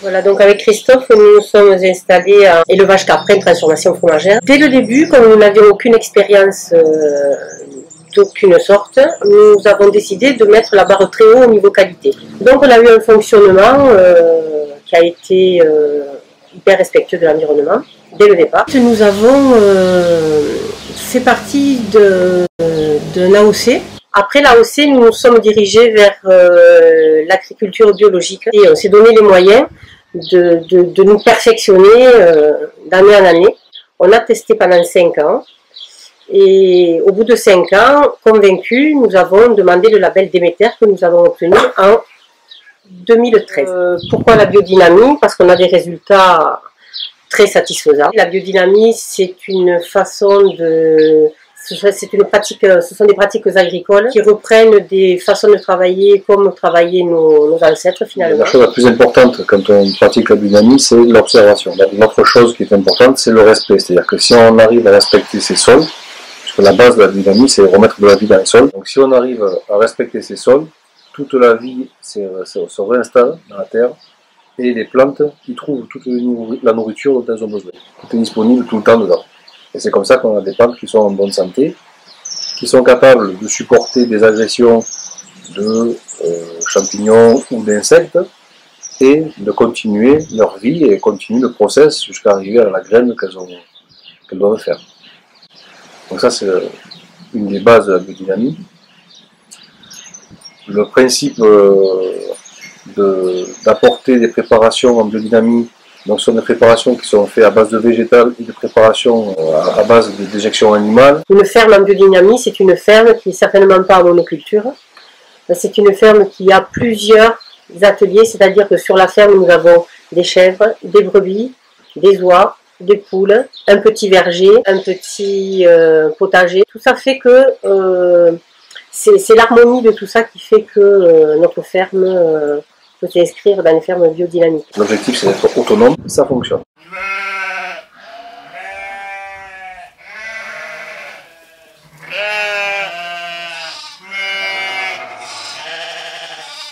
Voilà, donc avec Christophe, nous nous sommes installés à élevage caprin, transformation fromagère. Dès le début, comme nous n'avions aucune expérience d'aucune sorte, nous avons décidé de mettre la barre très haut au niveau qualité. Donc on a eu un fonctionnement qui a été hyper respectueux de l'environnement dès le départ. Nous avons fait partie d'un AOC. Après l'AOC, nous nous sommes dirigés vers l'agriculture biologique et on s'est donné les moyens de nous perfectionner d'année en année. On a testé pendant 5 ans et au bout de 5 ans, convaincus, nous avons demandé le label Déméter que nous avons obtenu en 2013. Pourquoi la biodynamie? Parce qu'on a des résultats très satisfaisants. La biodynamie, c'est une façon de... C'est une pratique, ce sont des pratiques agricoles qui reprennent des façons de travailler comme travaillaient nos ancêtres finalement. La chose la plus importante quand on pratique la biodynamie, c'est l'observation. L'autre chose qui est importante, c'est le respect. C'est-à-dire que si on arrive à respecter ces sols, parce que la base de la biodynamie, c'est remettre de la vie dans les sols. Donc si on arrive à respecter ces sols, toute la vie se réinstalle dans la terre et les plantes, ils trouvent toute la nourriture dont elles ont besoin. Tout est disponible tout le temps dedans. Et c'est comme ça qu'on a des plantes qui sont en bonne santé, qui sont capables de supporter des agressions de champignons ou d'insectes et de continuer leur vie et continuer le process jusqu'à arriver à la graine qu'elles doivent faire. Donc ça c'est une des bases de la biodynamie. Le principe d'apporter des préparations en biodynamie, donc ce sont des préparations qui sont faites à base de végétal et des préparations à base de déjection animale. Une ferme en biodynamie, c'est une ferme qui n'est certainement pas en monoculture. C'est une ferme qui a plusieurs ateliers, c'est-à-dire que sur la ferme, nous avons des chèvres, des brebis, des oies, des poules, un petit verger, un petit potager. Tout ça fait que c'est l'harmonie de tout ça qui fait que notre ferme peut s'inscrire dans une ferme biodynamique. L'objectif, c'est d'être autonome, ça fonctionne.